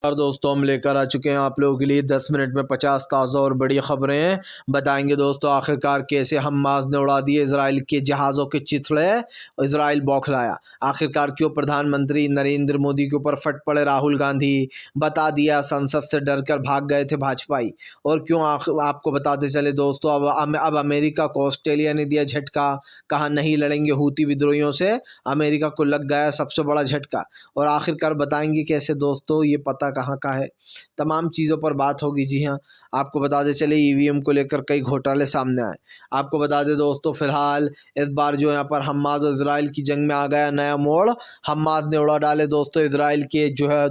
और दोस्तों हम लेकर आ चुके हैं आप लोगों के लिए 10 मिनट में 50 ताज़ा और बड़ी खबरें बताएंगे। दोस्तों आखिरकार कैसे हमास ने उड़ा दिए इजराइल के जहाज़ों के चिथड़े, इजराइल बौखलाया। आखिरकार क्यों प्रधानमंत्री नरेंद्र मोदी के ऊपर फट पड़े राहुल गांधी, बता दिया संसद से डरकर भाग गए थे भाजपाई। और क्यों आपको बताते चले दोस्तों अब अमेरिका को ऑस्ट्रेलिया ने दिया झटका, कहा नहीं लड़ेंगे हूती विद्रोहियों से, अमेरिका को लग गया सबसे बड़ा झटका। और आखिरकार बताएंगे कैसे दोस्तों, ये पता कहाँ का है, तमाम चीज़ों पर बात होगी। जी हाँ, आपको बता दें चले ईवीएम को लेकर कई घोटाले सामने आए। आपको बता दें दोस्तों फिलहाल इस बार जो यहाँ पर हमास और इजराइल की जंग में आ गया नया मोड़। हमास ने उड़ा डाले दोस्तों इजराइल के जो है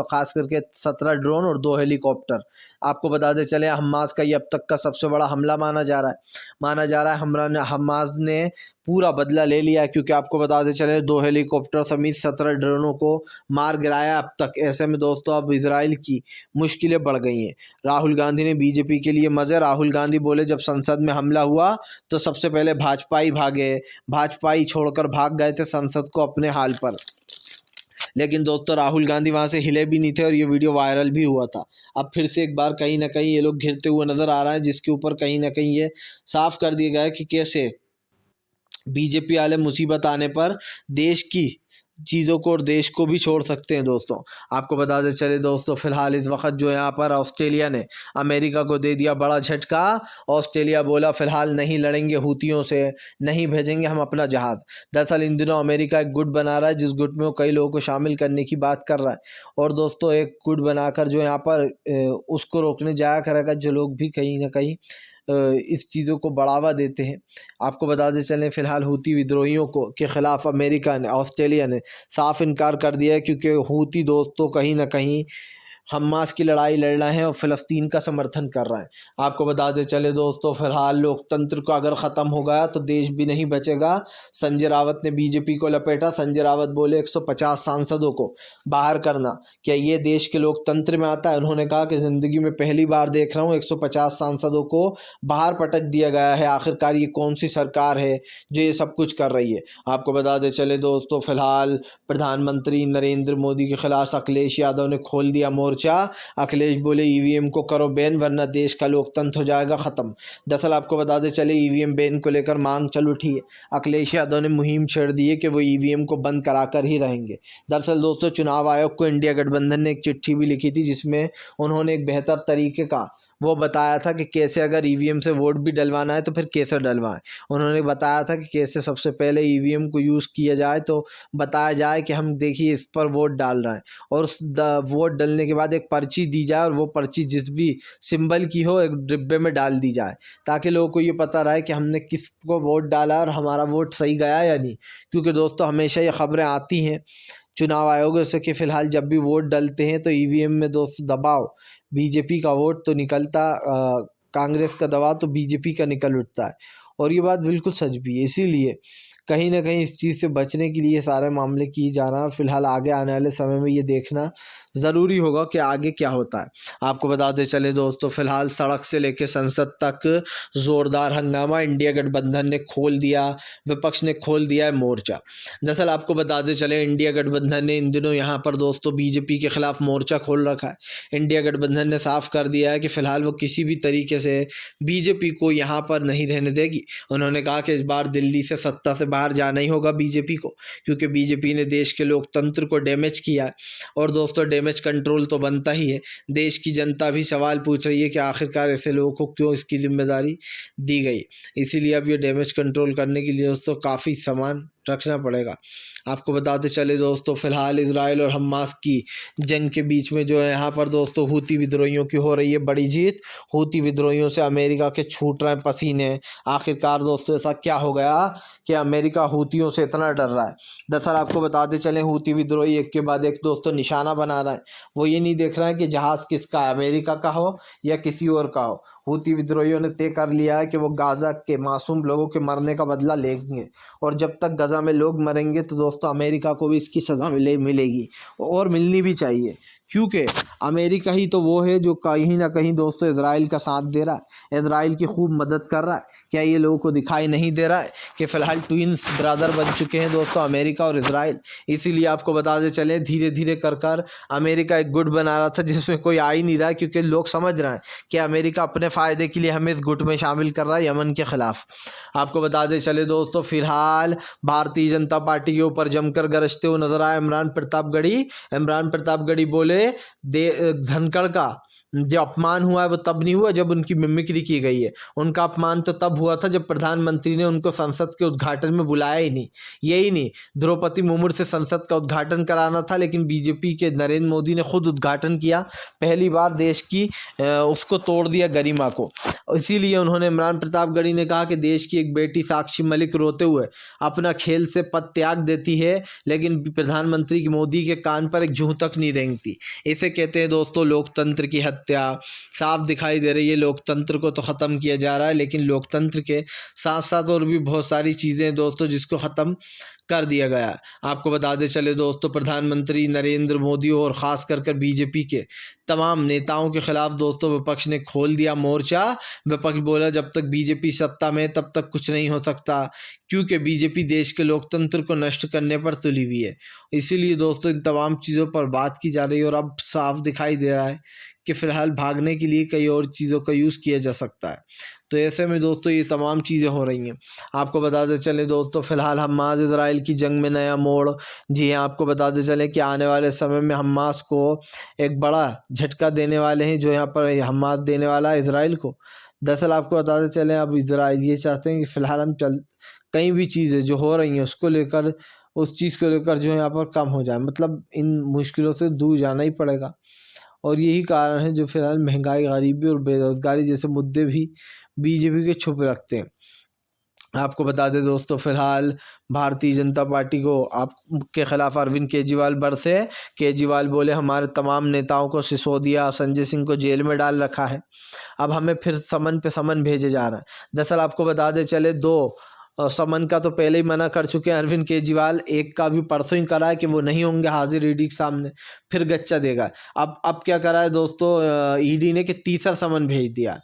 खास करके 17 ड्रोन और 2 हेलीकॉप्टर। आपको बता दें चले हमास का ये अब तक का सबसे बड़ा हमला माना जा रहा है। हमास ने पूरा बदला ले लिया, क्योंकि आपको बताते चले 2 हेलीकॉप्टर समेत 17 ड्रोनों को मार गिराया अब तक। ऐसे में दोस्तों अब इजराइल की मुश्किलें बढ़ गई हैं। राहुल गांधी ने बीजेपी के लिए मज़े। राहुल गांधी बोले जब संसद में हमला हुआ तो सबसे पहले भाजपाई भागे, भाजपाई छोड़कर भाग गए थे संसद को अपने हाल पर। लेकिन दोस्तों राहुल गांधी वहाँ से हिले भी नहीं थे और ये वीडियो वायरल भी हुआ था। अब फिर से एक बार कहीं ना कहीं ये लोग घिरते हुए नज़र आ रहे हैं, जिसके ऊपर कहीं ना कहीं ये साफ कर दिया गया है कि कैसे बीजेपी वाले मुसीबत आने पर देश की चीज़ों को और देश को भी छोड़ सकते हैं। दोस्तों आपको बताते चले दोस्तों फिलहाल इस वक्त जो यहाँ पर ऑस्ट्रेलिया ने अमेरिका को दे दिया बड़ा झटका। ऑस्ट्रेलिया बोला फिलहाल नहीं लड़ेंगे हूतियों से, नहीं भेजेंगे हम अपना जहाज़। दरअसल इन दिनों अमेरिका एक गुट बना रहा है, जिस गुट में वो कई लोगों को शामिल करने की बात कर रहा है। और दोस्तों एक गुट बनाकर जो यहाँ पर उसको रोकने जाया करेगा जो लोग भी कहीं ना कहीं इस चीज़ों को बढ़ावा देते हैं। आपको बताते चलें फिलहाल हूती विद्रोहियों के ख़िलाफ़ अमेरिका ने, ऑस्ट्रेलिया ने साफ इनकार कर दिया है, क्योंकि हूती दोस्तों कहीं ना कहीं हमास की लड़ाई लड़ रहे हैं और फ़लस्तीन का समर्थन कर रहे हैं। आपको बताते चले दोस्तों फिलहाल लोकतंत्र को अगर ख़त्म हो गया तो देश भी नहीं बचेगा। संजय रावत ने बीजेपी को लपेटा। संजय रावत बोले 150 सांसदों को बाहर करना, क्या ये देश के लोकतंत्र में आता है? उन्होंने कहा कि ज़िंदगी में पहली बार देख रहा हूँ 150 सांसदों को बाहर पटक दिया गया है। आखिरकार ये कौन सी सरकार है जो ये सब कुछ कर रही है? आपको बताते चले दोस्तों फिलहाल प्रधानमंत्री नरेंद्र मोदी के खिलाफ अखिलेश यादव ने खोल दिया मोर्चा। अखिलेश बोले ईवीएम को करो बैन, वरना देश का लोकतंत्र हो जाएगा ख़त्म। दरअसल आपको बताते चले ईवीएम बैन को लेकर मांग चल उठी है। अखिलेश यादव ने मुहिम छेड़ दी है कि वो ईवीएम को बंद कराकर ही रहेंगे। दरअसल दोस्तों चुनाव आयोग को इंडिया गठबंधन ने एक चिट्ठी भी लिखी थी, जिसमें उन्होंने एक बेहतर तरीके का वो बताया था कि कैसे अगर ईवीएम से वोट भी डलवाना है तो फिर कैसे डलवाएं। उन्होंने बताया था कि कैसे सबसे पहले ईवीएम को यूज़ किया जाए, तो बताया जाए कि हम देखिए इस पर वोट डाल रहे हैं, और उस वोट डलने के बाद एक पर्ची दी जाए और वो पर्ची जिस भी सिंबल की हो एक डिब्बे में डाल दी जाए, ताकि लोगों को ये पता रहे कि हमने किसको वोट डाला और हमारा वोट सही गया या नहीं। क्योंकि दोस्तों हमेशा ये खबरें आती हैं चुनाव आयोग से कि फ़िलहाल जब भी वोट डलते हैं तो ईवीएम में दोस्तों दबाव बीजेपी का वोट तो निकलता, कांग्रेस का दबाव तो बीजेपी का निकल उठता है। और ये बात बिल्कुल सच भी है। इसीलिए कहीं ना कहीं इस चीज़ से बचने के लिए सारे मामले किए जा रहे हैं। और फिलहाल आगे आने वाले समय में ये देखना ज़रूरी होगा कि आगे क्या होता है। आपको बताते चले दोस्तों फिलहाल सड़क से लेकर संसद तक ज़ोरदार हंगामा। इंडिया गठबंधन ने खोल दिया, विपक्ष ने खोल दिया है मोर्चा। दरअसल आपको बताते चले इंडिया गठबंधन ने इन दिनों यहाँ पर दोस्तों बीजेपी के खिलाफ मोर्चा खोल रखा है। इंडिया गठबंधन ने साफ कर दिया है कि फ़िलहाल वो किसी भी तरीके से बीजेपी को यहाँ पर नहीं रहने देगी। उन्होंने कहा कि इस बार दिल्ली से सत्ता से बाहर जाना ही होगा बीजेपी को, क्योंकि बीजेपी ने देश के लोकतंत्र को डैमेज किया है। और दोस्तों डैमेज कंट्रोल तो बनता ही है। देश की जनता भी सवाल पूछ रही है कि आखिरकार ऐसे लोगों को क्यों इसकी जिम्मेदारी दी गई। इसीलिए अब ये डैमेज कंट्रोल करने के लिए दोस्तों काफ़ी सामान रखना पड़ेगा। आपको बताते चले दोस्तों फिलहाल इजराइल और हमास की जंग के बीच में जो है यहाँ पर दोस्तों हूती विद्रोहियों की हो रही है बड़ी जीत। हूती विद्रोहियों से अमेरिका के छूट रहे हैं पसीने। आखिरकार दोस्तों ऐसा क्या हो गया कि अमेरिका हूतियों से इतना डर रहा है? दरअसल आपको बताते चले हूती विद्रोही एक के बाद एक दोस्तों निशाना बना रहा है। वो ये नहीं देख रहा है कि जहाज़ किसका है, अमेरिका का हो या किसी और का हो। हूती विद्रोहियों ने तय कर लिया है कि वो गाज़ा के मासूम लोगों के मरने का बदला लेंगे, और जब तक गाज़ा में लोग मरेंगे तो दोस्तों अमेरिका को भी इसकी सज़ा मिलेगी, और मिलनी भी चाहिए। क्योंकि अमेरिका ही तो वो है जो कहीं ना कहीं दोस्तों इजराइल का साथ दे रहा है, इजराइल की खूब मदद कर रहा है। क्या ये लोगों को दिखाई नहीं दे रहा है कि फ़िलहाल ट्विन्स ब्रदर बन चुके हैं दोस्तों अमेरिका और इजराइल। इसीलिए आपको बताते चले धीरे धीरे कर अमेरिका एक गुट बना रहा था जिसमें कोई आ ही नहीं रहा, क्योंकि लोग समझ रहे हैं कि अमेरिका अपने फ़ायदे के लिए हमें इस गुट में शामिल कर रहा है यमन के ख़िलाफ़। आपको बताते चले दोस्तों फ़िलहाल भारतीय जनता पार्टी के ऊपर जमकर गरजते हुए नजर आए इमरान प्रतापगढ़ी बोले धनखड़ का जो अपमान हुआ है वो तब नहीं हुआ जब उनकी मिमिक्री की गई है, उनका अपमान तो तब हुआ था जब प्रधानमंत्री ने उनको संसद के उद्घाटन में बुलाया ही नहीं। यही नहीं, द्रौपदी मुर्मू से संसद का उद्घाटन कराना था लेकिन बीजेपी के नरेंद्र मोदी ने खुद उद्घाटन किया, पहली बार देश की उसको तोड़ दिया गरिमा को। इसीलिए उन्होंने इमरान प्रतापगढ़ी ने कहा कि देश की एक बेटी साक्षी मलिक रोते हुए अपना खेल से पद त्याग देती है लेकिन प्रधानमंत्री मोदी के कान पर एक जूं तक नहीं रेंगती। इसे कहते हैं दोस्तों लोकतंत्र की हत्या। साफ दिखाई दे रही है लोकतंत्र को तो ख़त्म किया जा रहा है, लेकिन लोकतंत्र के साथ साथ और भी बहुत सारी चीज़ें दोस्तों जिसको ख़त्म कर दिया गया है। आपको बताते चले दोस्तों प्रधानमंत्री नरेंद्र मोदी और ख़ास कर बीजेपी के तमाम नेताओं के खिलाफ दोस्तों विपक्ष ने खोल दिया मोर्चा। विपक्ष बोला जब तक बीजेपी सत्ता में तब तक कुछ नहीं हो सकता, क्योंकि बीजेपी देश के लोकतंत्र को नष्ट करने पर तुली हुई है। इसीलिए दोस्तों इन तमाम चीज़ों पर बात की जा रही है और अब साफ दिखाई दे रहा है कि फ़िलहाल भागने के लिए कई और चीज़ों का यूज़ किया जा सकता है। तो ऐसे में दोस्तों ये तमाम चीज़ें हो रही हैं। आपको बताते चले दोस्तों फ़िलहाल हमास इजराइल की जंग में नया मोड़। जी हाँ, आपको बताते चले कि आने वाले समय में हमास को एक बड़ा झटका देने वाले हैं, जो यहाँ पर हमास देने वाला है इजराइल को। दरअसल आपको बताते चले अब इजराइल ये चाहते हैं कि फ़िलहाल हम कई भी चीज़ें जो हो रही हैं उसको लेकर उस चीज़ को लेकर जो यहाँ पर कम हो जाए, मतलब इन मुश्किलों से दूर जाना ही पड़ेगा। और यही कारण है जो फ़िलहाल महंगाई, गरीबी और बेरोज़गारी जैसे मुद्दे भी बीजेपी के छुप रखते हैं। आपको बता दें दोस्तों फ़िलहाल भारतीय जनता पार्टी को आपके ख़िलाफ़ अरविंद केजरीवाल बरसे। केजरीवाल बोले हमारे तमाम नेताओं को सिसोदिया, संजय सिंह को जेल में डाल रखा है, अब हमें फिर समन पे समन भेजे जा रहा है। दरअसल आपको बता दें चले 2 समन का तो पहले ही मना कर चुके हैं अरविंद केजरीवाल, एक का भी परसों ही करा है कि वो नहीं होंगे हाजिर ईडी के सामने, फिर गच्चा देगा। अब क्या करा है दोस्तों ईडी ने कि तीसरा समन भेज दिया।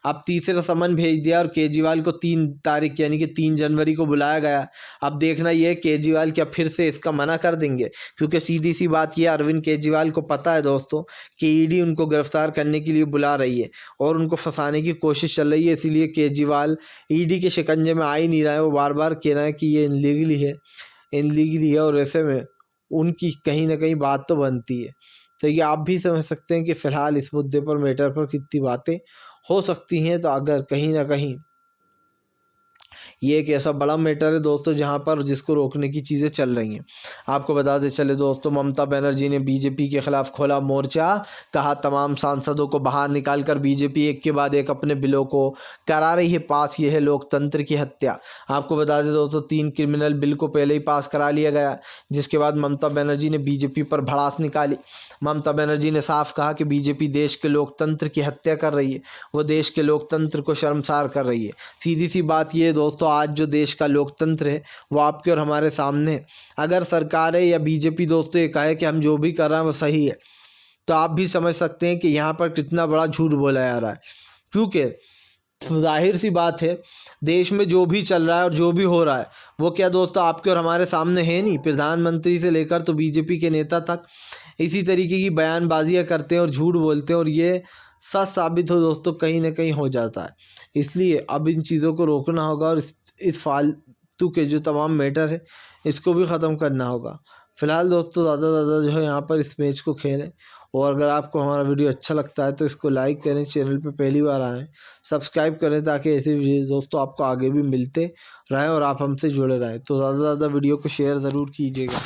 अब तीसरा समन भेज दिया और केजरीवाल को 3 तारीख यानी कि 3 जनवरी को बुलाया गया। अब देखना ये केजरीवाल क्या फिर से इसका मना कर देंगे, क्योंकि सीधी सी बात ये अरविंद केजरीवाल को पता है दोस्तों कि ईडी उनको गिरफ्तार करने के लिए बुला रही है और उनको फंसाने की कोशिश चल रही है। इसीलिए केजरीवाल ईडी के शिकंजे में आ ही नहीं रहा है, वो बार बार कह रहा है कि ये इनलीगली है और ऐसे में उनकी कहीं ना कहीं बात तो बनती है। तो ये आप भी समझ सकते हैं कि फ़िलहाल इस मुद्दे पर मैटर पर कितनी बातें हो सकती हैं। तो अगर कहीं ना कहीं ये एक ऐसा बड़ा मैटर है दोस्तों जहां पर जिसको रोकने की चीज़ें चल रही हैं। आपको बताते चले दोस्तों ममता बनर्जी ने बीजेपी के खिलाफ खोला मोर्चा, कहा तमाम सांसदों को बाहर निकालकर बीजेपी एक के बाद एक अपने बिलों को करा रही है पास। ये है लोकतंत्र की हत्या। आपको बता दें दोस्तों 3 क्रिमिनल बिल को पहले ही पास करा लिया गया, जिसके बाद ममता बनर्जी ने बीजेपी पर भड़ास निकाली। ममता बनर्जी ने साफ कहा कि बीजेपी देश के लोकतंत्र की हत्या कर रही है, वो देश के लोकतंत्र को शर्मसार कर रही है। सीधी सी बात ये दोस्तों आज जो देश का लोकतंत्र है वो आपके और हमारे सामने है। अगर सरकार है या बीजेपी दोस्तों ये कहे कि हम जो भी कर रहे हैं वो सही है, तो आप भी समझ सकते हैं कि यहाँ पर कितना बड़ा झूठ बोला जा रहा है। क्योंकि जाहिर सी बात है देश में जो भी चल रहा है और जो भी हो रहा है वो क्या दोस्तों आपके और हमारे सामने है नहीं। प्रधानमंत्री से लेकर तो बीजेपी के नेता तक इसी तरीके की बयानबाजियाँ करते हैं और झूठ बोलते हैं और ये सच साबित हो दोस्तों कहीं ना कहीं हो जाता है। इसलिए अब इन चीज़ों को रोकना होगा और इस फालतू के जो तमाम मैटर है इसको भी ख़त्म करना होगा। फ़िलहाल दोस्तों ज़्यादा जो है यहाँ पर इस मैच को खेलें, और अगर आपको हमारा वीडियो अच्छा लगता है तो इसको लाइक करें, चैनल पे पहली बार आएँ सब्सक्राइब करें ताकि ऐसे वीडियो दोस्तों आपको आगे भी मिलते रहें और आप हमसे जुड़े रहें। तो ज़्यादा वीडियो को शेयर ज़रूर कीजिएगा।